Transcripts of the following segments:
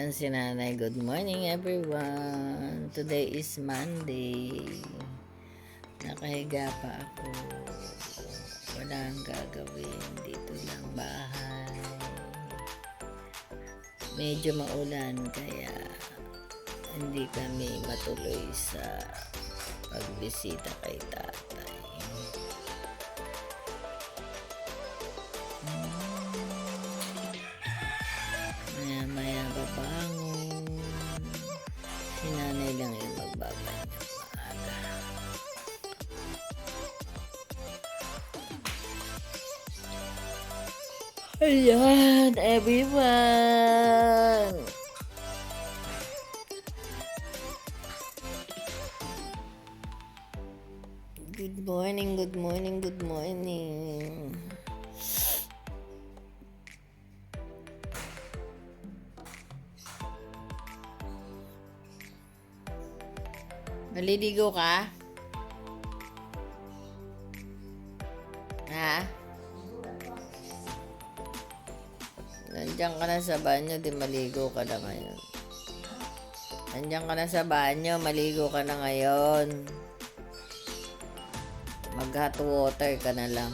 Yan si nanay. Good morning everyone. Today is Monday. Nakahiga pa ako. Walang gagawin. Dito lang bahay. Medyo maulan kaya hindi kami matuloy sa pagbisita kay tatay. Maya babangon. Si nanay lang yung magbabanyo maaga. Ayan, everyone! Good morning, good morning, good morning. Maliligo ka? Ha? Nandiyan ka na sa banyo, di maligo ka na ngayon. Nandiyan ka na sa banyo, maligo ka na ngayon. Mag-hot water ka na lang.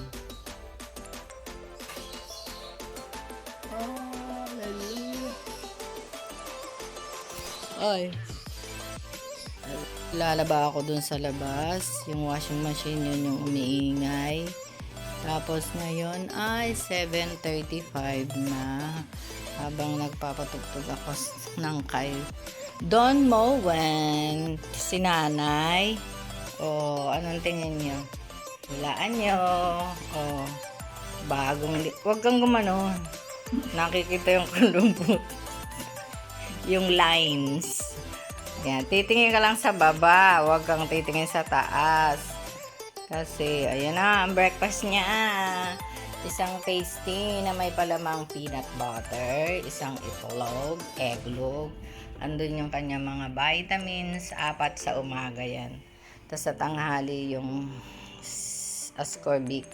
Ay. Lalaba ako dun sa labas. Yung washing machine yun yung umiingay. Tapos ngayon ay 7:35 na. Habang nagpapatugtog ako ng kay Don Mowen. Si nanay. O, anong tingin nyo? Hulaan nyo. O, bagong wag kang gumano. Nakikita yung kalumpot. Yung lines. Yan, titingin ka lang sa baba, huwag kang titingin sa taas. Kasi, ayan na, ang breakfast niya. Isang pasty na may palamang peanut butter, isang itlog, egglog. Andun yung kanya mga vitamins, 4 sa umaga yan. Tapos sa tanghali yung ascorbic,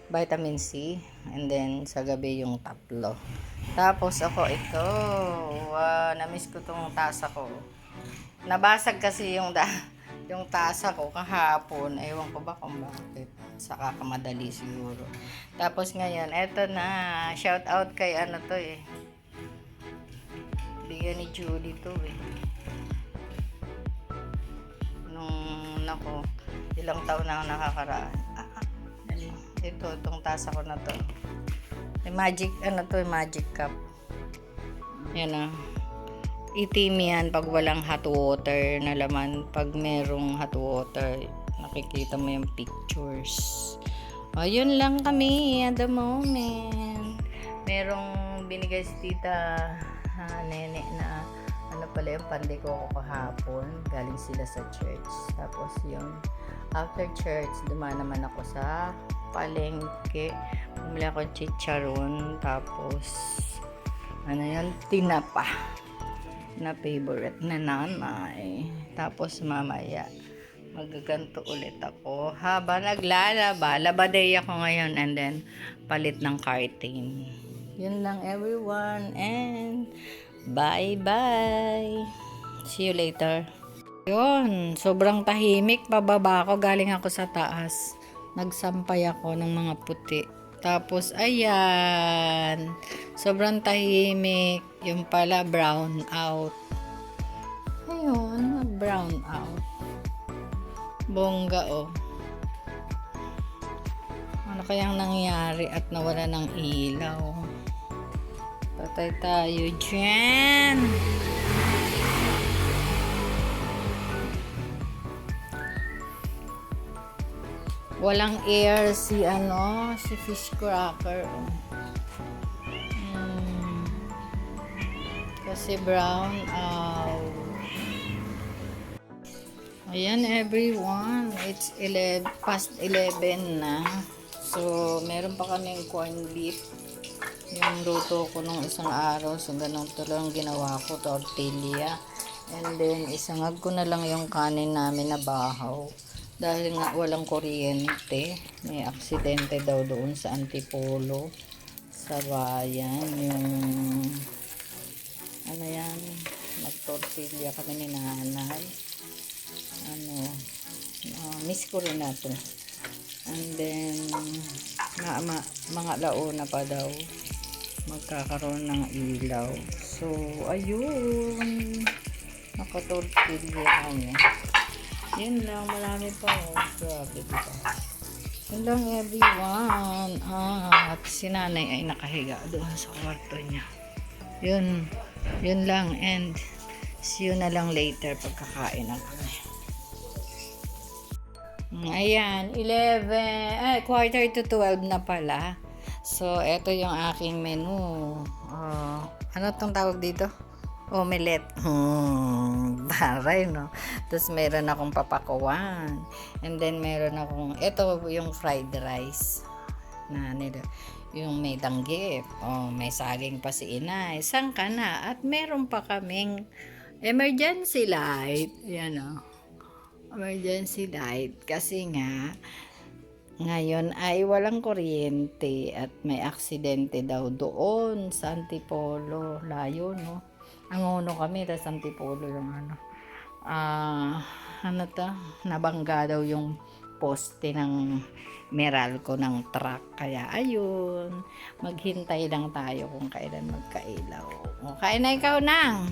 vitamin C, and then sa gabi yung 3. Tapos ako ito, na-miss ko tong tasa ko. Nabasag kasi yung tasa ko kahapon. Ewan ko ba kung bakit. Saka kamadali siguro. Tapos ngayon, eto na. Shout out kay ano to eh. Bigyan ni Julie to eh. Nung nako, ilang taon na nakakaraan. Ito, itong tasa ko na to. Magic, ano to, magic cup. Yan ah. Itim yan pag walang hot water na laman. Pag merong hot water, nakikita mo yung pictures. O, yun lang kami at the moment. Merong binigay si tita nene na ano pala yung pandi ko kahapon. Galing sila sa church. Tapos yun, after church, dumaan naman ako sa palengke. Bumili ako chicharon. Tapos ano yun, tinapa na favorite na nanay. Tapos mamaya magaganto ulit ako habang naglalaba. Labaday ako ngayon and then palit ng curtain. Yun lang everyone and bye bye. See you later. Yun, sobrang tahimik. Pababa ako, galing ako sa taas. Nagsampay ako ng mga puti. Tapos, ayan. Sobrang tahimik. Yung pala, brown out. Ayun, brown out. Bongga, oh. Ano kayang nangyari at nawala ng ilaw? Patay tayo dyan. Walang air si si fish cracker. Kasi brown out. Ayan everyone, it's past 11 na. So, meron pa kaming corn beef. Yung luto ko nung isang araw. So, ganun to lang ginawa ko, tortilla. And then, isangag ko na lang yung kanin namin na bahaw. Dahil nga walang kuryente, may aksidente daw doon sa Antipolo sa bayan, yung Ano yan? Nagtortilla kami ni nanay. Ano, miss ko rin na to. And then, mga launa pa daw magkakaroon ng ilaw. So, ayun. Nakatortilla kami. Yun lang, marami pa. Oh. Grabe, diba? Yun lang, everyone. At si nanay ay nakahiga doon sa kwarto niya. Yun. Yun lang. And, see you na lang later pagkakain na kami. Ayan, 11, quarter to 12 na pala. So, eto yung aking menu. Ano tong tawag dito? Omelette. Taray, no? Tapos, meron akong papakuan. And then, meron akong, eto yung fried rice. Yung may danggit. May saging pa si inay. Sangka na. At meron pa kaming emergency light. Yan, emergency light kasi nga ngayon ay walang kuryente at may aksidente daw doon sa Antipolo. Layo, no? Angono kami, tas Antipolo yung nabangga daw yung poste ng Meralco ng truck. Kaya ayun, maghintay lang tayo kung kailan magkailaw. Kain na ikaw nang.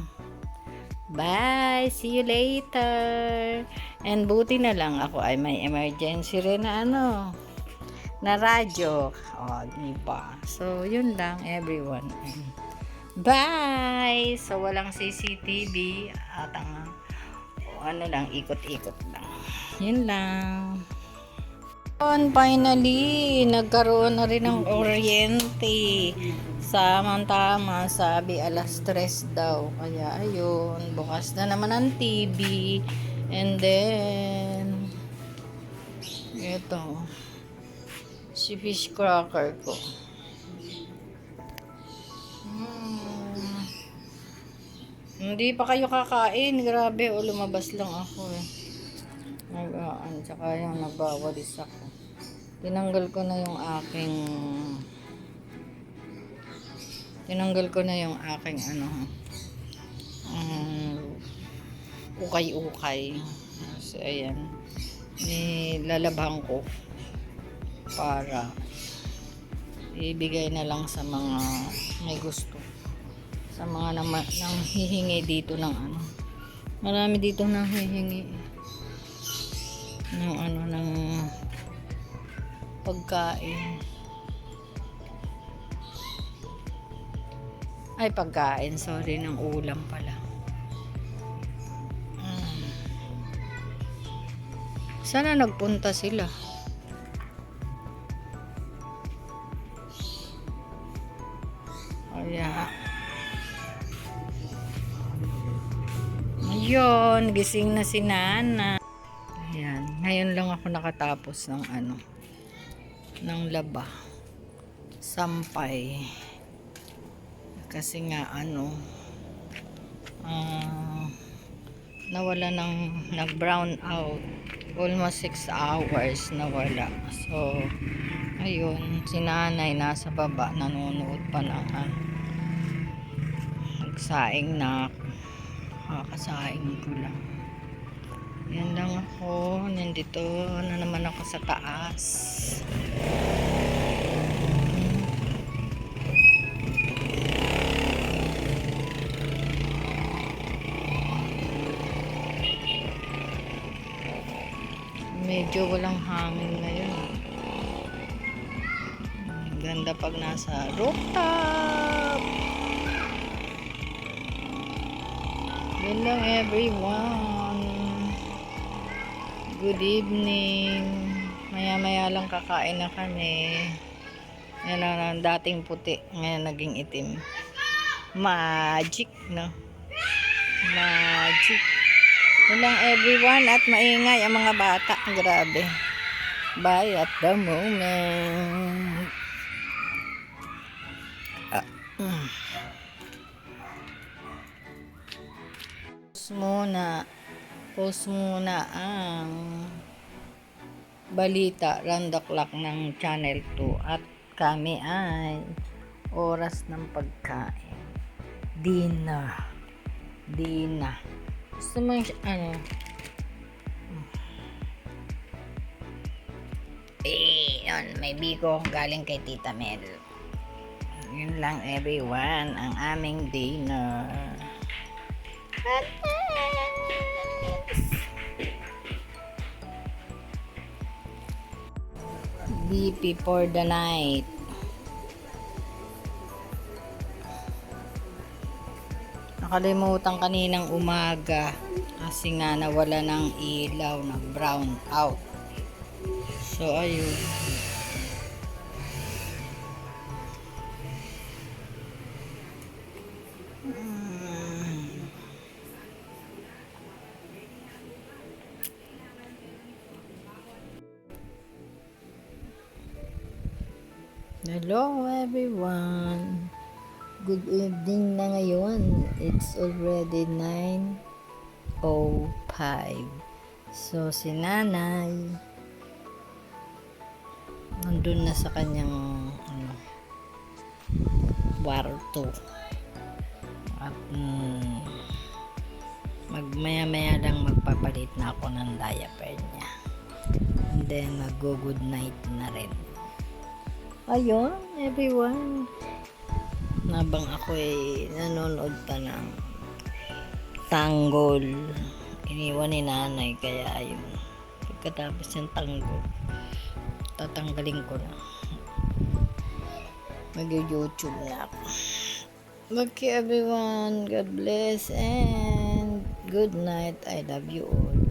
Bye! See you later! And buti na lang ako ay may emergency rin na na radyo. Diba? So, yun lang everyone. Bye! So, walang CCTV at ikot-ikot lang. Yun lang. Finally, nagkaroon na rin ng kuryente. Samang-tama, sabi alas 3 daw. Kaya ayun, bukas na naman ang TV. And then, ito, si fish cracker ko. Hindi pa kayo kakain. Grabe, lumabas lang ako tsaka yung nagbawalis ako. Tinanggal ko na yung aking ukay-ukay. So, ayan. Nilalabhan ko para ibigay na lang sa mga may gusto. Sa mga nang hihingi dito ng marami dito nang hihingi ng pagkain. Pagkain, sorry, ng ulam pala. Sana nagpunta sila. Ayun, gising na si Nana. Ayan, ngayon lang ako nakatapos ng laba. Sampay. Kasi nga nawala nag-brown out. Almost 6 hours nawala. So, ayun, si nanay nasa baba, nanonood pa ng nagsaing na kakasaing ko lang. Yan lang ako. Nandito na naman ako sa taas. Medyo walang hangin ngayon. Ganda pag nasa rooftop. Yun lang everyone. Good evening. Maya-maya lang kakain na kami. Yan ang dating puti. Ngayon naging itim. Magic, no? Magic. Yun lang everyone. At maingay ang mga bata. Grabe. Bye at the moment. Post muna ang balita round the clock ng channel 2 at kami ay oras ng pagkain. Dinner. Dina. Gusto mo yung, ano? Yun, may biko galing kay Tita Mel. Yun lang everyone, ang aming dinner. BP for the night. Nakalimutan kaninang umaga kasi nga nawala ng ilaw, na brown out. So ayun. Hello everyone. Good evening na ngayon. It's already 9:05. So si nanay nandun na sa kanyang kwarto. At magmaya-maya lang magpapalit na ako ng diaper niya. And then mag-good night na rin. Ayun, everyone. Nabang ako nanonood pa ng tanggol. Iniwan ni nanay, kaya ayun. Pagkatapos ng tanggol, tatanggalin ko na. Mag-YouTube na ako. Okay everyone, God bless and good night. I love you all.